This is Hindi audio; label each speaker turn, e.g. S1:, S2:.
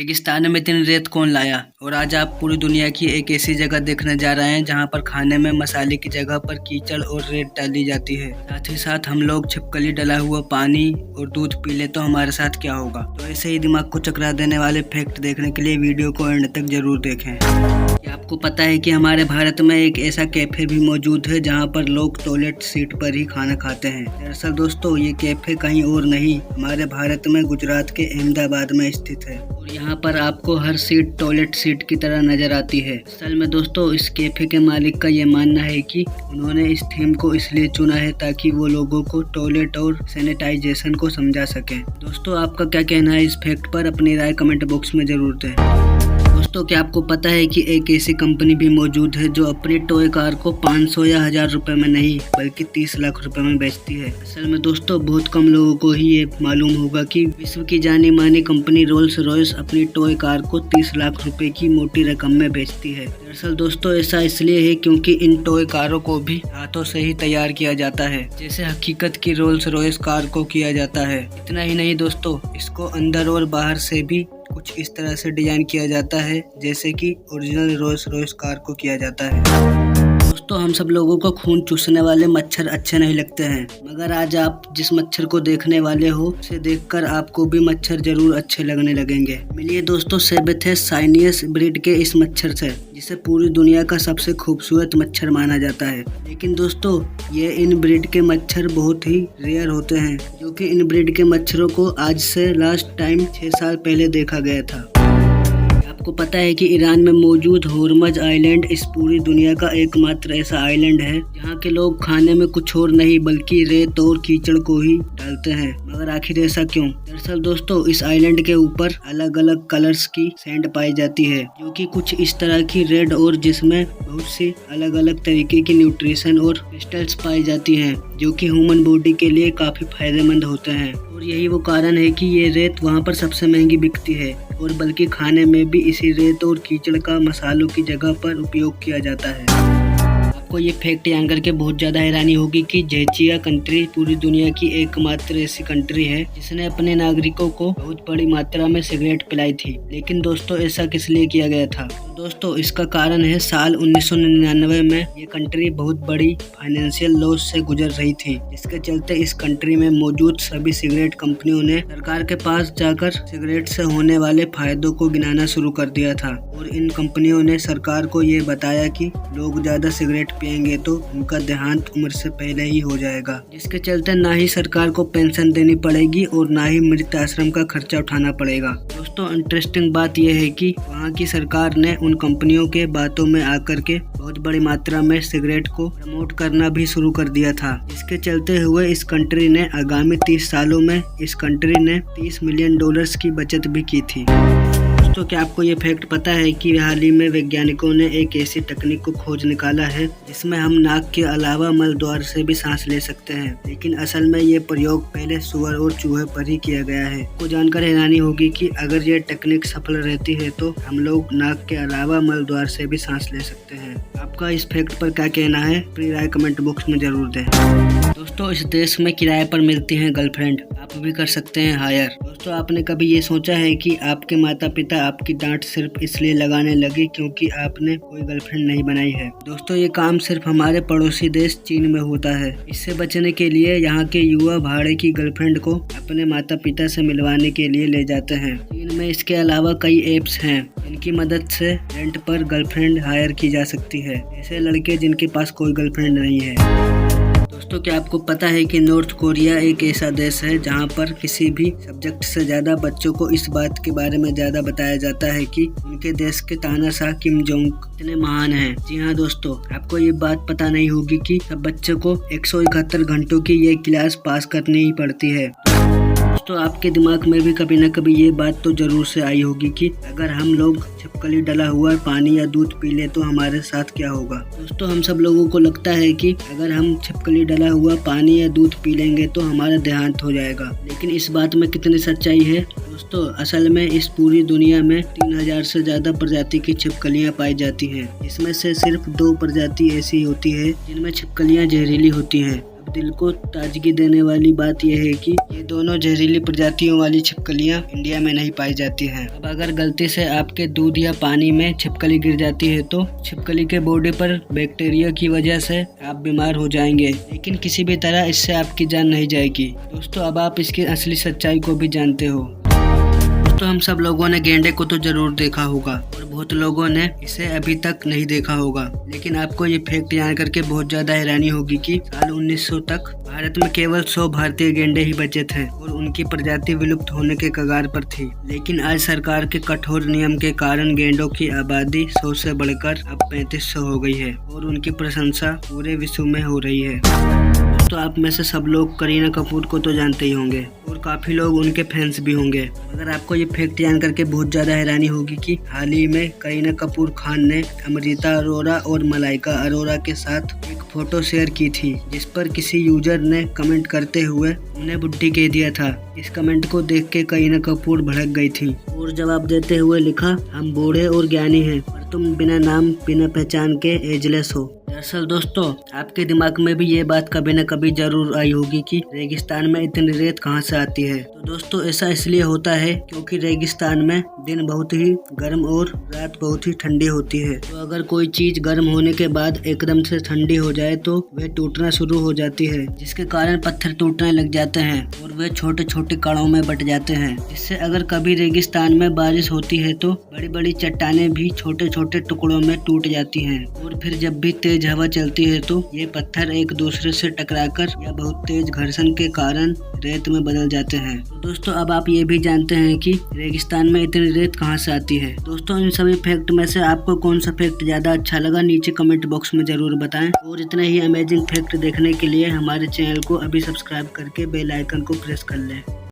S1: रेगिस्तान में इतनी रेत कौन लाया। और आज आप पूरी दुनिया की एक ऐसी जगह देखने जा रहे हैं जहां पर खाने में मसाले की जगह पर कीचड़ और रेत डाली जाती है। साथ ही साथ हम लोग छिपकली डला हुआ पानी और दूध पी ले तो हमारे साथ क्या होगा। तो ऐसे ही दिमाग को चकरा देने वाले फैक्ट देखने के लिए वीडियो को एंड तक जरूर देखें। क्या आपको पता है कि हमारे भारत में एक ऐसा कैफे भी मौजूद है जहां पर लोग टॉयलेट सीट पर ही खाना खाते हैं। दरअसल दोस्तों ये कैफे कहीं और नहीं, हमारे भारत में गुजरात के अहमदाबाद में स्थित है और यहाँ पर आपको हर सीट टॉयलेट सीट की तरह नजर आती है। असल में दोस्तों इस कैफे के मालिक का ये मानना है कि उन्होंने इस थीम को इसलिए चुना है ताकि वो लोगों को टॉयलेट और सैनिटाइजेशन को समझा सके। दोस्तों आपका क्या कहना है इस फैक्ट पर, अपनी राय कमेंट बॉक्स में जरूर दें। दोस्तों क्या आपको पता है कि एक ऐसी कंपनी भी मौजूद है जो अपनी टॉय कार को 500 या 1000 रुपए में नहीं बल्कि 30 लाख रुपए में बेचती है। असल में दोस्तों बहुत कम लोगों को ही ये मालूम होगा कि विश्व की जानी मानी कंपनी रोल्स रॉयस अपनी टॉय कार को 30 लाख रुपए की मोटी रकम में बेचती है। दरअसल दोस्तों ऐसा इसलिए है क्योंकि इन टॉय कारों को भी हाथों से ही तैयार किया जाता है, जैसे हकीकत की रोल्स रॉयस कार को किया जाता है। इतना ही नहीं दोस्तों, इसको अंदर और बाहर से भी कुछ इस तरह से डिजाइन किया जाता है जैसे कि ओरिजिनल रोल्स रॉयस कार को किया जाता है। दोस्तों हम सब लोगों को खून चूसने वाले मच्छर अच्छे नहीं लगते हैं, मगर आज आप जिस मच्छर को देखने वाले हो उसे देखकर आपको भी मच्छर जरूर अच्छे लगने लगेंगे। मिलिए दोस्तों सेबेथियस साइनियस ब्रीड के इस मच्छर से, जिसे पूरी दुनिया का सबसे खूबसूरत मच्छर माना जाता है। लेकिन दोस्तों ये इन ब्रीड के मच्छर बहुत ही रेयर होते हैं, जो कि इन ब्रीड के मच्छरों को आज से लास्ट टाइम 6 साल पहले देखा गया था। आपको पता है कि ईरान में मौजूद होर्मज आइलैंड इस पूरी दुनिया का एकमात्र ऐसा आइलैंड है जहाँ के लोग खाने में कुछ और नहीं बल्कि रेत और कीचड़ को ही डालते हैं। मगर आखिर ऐसा क्यों? दरअसल दोस्तों इस आइलैंड के ऊपर अलग अलग कलर्स की सैंड पाई जाती है, जो कि कुछ इस तरह की रेड और जिसमें बहुत सी अलग अलग तरीके की न्यूट्रिशन और क्रिस्टल्स पाई जाती हैं, जो कि ह्यूमन बॉडी के लिए काफी फायदेमंद होते हैं। और यही वो कारण है कि ये रेत वहाँ पर सबसे महंगी बिकती है और बल्कि खाने में भी इसी रेत और कीचड़ का मसालों की जगह पर उपयोग किया जाता है। आपको ये फैक्ट जान करके बहुत ज़्यादा हैरानी होगी कि जॉर्जिया कंट्री पूरी दुनिया की एकमात्र ऐसी कंट्री है जिसने अपने नागरिकों को बहुत बड़ी मात्रा में सिगरेट पिलाई थी। लेकिन दोस्तों ऐसा किस लिए किया गया था? दोस्तों इसका कारण है साल 1999 में ये कंट्री बहुत बड़ी फाइनेंशियल लॉस से गुजर रही थी, जिसके चलते इस कंट्री में मौजूद सभी सिगरेट कंपनियों ने सरकार के पास जाकर सिगरेट से होने वाले फायदों को गिनाना शुरू कर दिया था। और इन कंपनियों ने सरकार को ये बताया कि लोग ज्यादा सिगरेट पिएंगे तो उनका देहांत उम्र से पहले ही हो जाएगा, जिसके चलते ना ही सरकार को पेंशन देनी पड़ेगी और ना ही मृत आश्रम का खर्चा उठाना पड़ेगा। दोस्तों इंटरेस्टिंग बात यह है कि वहाँ की सरकार ने उन कंपनियों के बातों में आकर के बहुत बड़ी मात्रा में सिगरेट को प्रमोट करना भी शुरू कर दिया था, जिसके चलते हुए इस कंट्री ने आगामी 30 सालों में इस कंट्री ने $30 मिलियन की बचत भी की थी। दोस्तों क्या आपको ये फैक्ट पता है कि हाल ही में वैज्ञानिकों ने एक ऐसी तकनीक को खोज निकाला है जिसमें हम नाक के अलावा मल द्वार से भी सांस ले सकते हैं। लेकिन असल में ये प्रयोग पहले सुअर और चूहे पर ही किया गया है। आपको जानकर हैरानी होगी कि अगर ये टेक्निक सफल रहती है तो हम लोग नाक के अलावा मल द्वार से भी सांस ले सकते हैं। आपका इस फैक्ट पर क्या कहना है, अपनी राय कमेंट बॉक्स में जरूर दें। दोस्तों इस देश में किराए पर मिलती हैं गर्लफ्रेंड, आप भी कर सकते हैं हायर। दोस्तों आपने कभी ये सोचा है कि आपके माता पिता आपकी डांट सिर्फ इसलिए लगाने लगे क्योंकि आपने कोई गर्लफ्रेंड नहीं बनाई है? दोस्तों ये काम सिर्फ हमारे पड़ोसी देश चीन में होता है। इससे बचने के लिए यहाँ के युवा भाड़े की गर्लफ्रेंड को अपने माता पिता से मिलवाने के लिए ले जाते हैं। चीन में इसके अलावा कई एप्स हैं जिनकी मदद से रेंट पर गर्लफ्रेंड हायर की जा सकती है, जैसे लड़के जिनके पास कोई गर्लफ्रेंड नहीं है। दोस्तों क्या आपको पता है कि नॉर्थ कोरिया एक ऐसा देश है जहां पर किसी भी सब्जेक्ट से ज्यादा बच्चों को इस बात के बारे में ज्यादा बताया जाता है कि उनके देश के तानाशाह किम जोंग कितने महान हैं। जी हाँ दोस्तों आपको ये बात पता नहीं होगी कि सब बच्चों को 171 घंटों की ये क्लास पास करनी ही पड़ती है। दोस्तों आपके दिमाग में भी कभी न कभी ये बात तो जरूर से आई होगी कि अगर हम लोग छिपकली डला हुआ पानी या दूध पी ले तो हमारे साथ क्या होगा। दोस्तों हम सब लोगों को लगता है कि अगर हम छिपकली डला हुआ पानी या दूध पी लेंगे तो हमारा देहांत हो जाएगा, लेकिन इस बात में कितनी सच्चाई है? दोस्तों असल में इस पूरी दुनिया में 3000 से ज्यादा प्रजाति की छिपकलियाँ पाई जाती हैं। इसमें से सिर्फ 2 प्रजाति ऐसी होती है जिनमें छिपकलियाँ जहरीली होती हैं। अब दिल को ताजगी देने वाली बात यह है कि ये दोनों जहरीली प्रजातियों वाली छिपकलियां इंडिया में नहीं पाई जाती हैं। अब अगर गलती से आपके दूध या पानी में छिपकली गिर जाती है तो छिपकली के बॉडी पर बैक्टीरिया की वजह से आप बीमार हो जाएंगे, लेकिन किसी भी तरह इससे आपकी जान नहीं जाएगी। दोस्तों, अब आप इसकी असली सच्चाई को भी जानते हो। दोस्तों, हम सब लोगों ने गैंडे को तो जरूर देखा होगा और बहुत लोगों ने इसे अभी तक नहीं देखा होगा, लेकिन आपको ये फैक्ट जान करके बहुत ज्यादा हैरानी होगी कि साल 1900 तक भारत में केवल 100 भारतीय गैंडे ही बचे थे और उनकी प्रजाति विलुप्त होने के कगार पर थी। लेकिन आज सरकार के कठोर नियम के कारण गैंडों की आबादी 100 से बढ़कर अब 3500 हो गई है और उनकी प्रशंसा पूरे विश्व में हो रही है। तो आप में से सब लोग करीना कपूर को तो जानते ही होंगे और काफी लोग उनके फैंस भी होंगे, मगर आपको ये फैक्ट जान करके बहुत ज्यादा हैरानी होगी कि हाल ही में करीना कपूर खान ने अमृता अरोरा और मलाइका अरोरा के साथ एक फोटो शेयर की थी, जिस पर किसी यूजर ने कमेंट करते हुए उन्हें बुड्ढी कह दिया था। इस कमेंट को देख के करीना कपूर भड़क गई थी और जवाब देते हुए लिखा, हम बूढ़े और ज्ञानी हैं पर तुम बिना नाम बिना पहचान के एजलेस हो। दरअसल दोस्तों, आपके दिमाग में भी ये बात कभी न कभी जरूर आई होगी कि रेगिस्तान में इतनी रेत कहाँ से आती है। तो दोस्तों, ऐसा इसलिए होता है क्योंकि रेगिस्तान में दिन बहुत ही गर्म और रात बहुत ही ठंडी होती है। तो अगर कोई चीज गर्म होने के बाद एकदम से ठंडी हो जाए तो वह टूटना शुरू हो जाती है, जिसके कारण पत्थर टूटने लग जाते हैं और वे छोटे छोटे कणों में बट जाते हैं। जिससे अगर कभी रेगिस्तान में बारिश होती है तो बड़ी बड़ी चट्टानें भी छोटे छोटे टुकड़ों में टूट जाती हैं और फिर जब भी तेज हवा चलती है तो ये पत्थर एक दूसरे से टकराकर या बहुत तेज घर्षण के कारण रेत में बदल जाते हैं। तो दोस्तों, अब आप ये भी जानते हैं कि रेगिस्तान में इतनी रेत कहाँ से आती है। दोस्तों, इन सभी फैक्ट में से आपको कौन सा फैक्ट ज्यादा अच्छा लगा नीचे कमेंट बॉक्स में जरूर बताएं और इतने ही अमेजिंग फैक्ट देखने के लिए हमारे चैनल को अभी सब्सक्राइब करके बेल आइकन को प्रेस कर लें।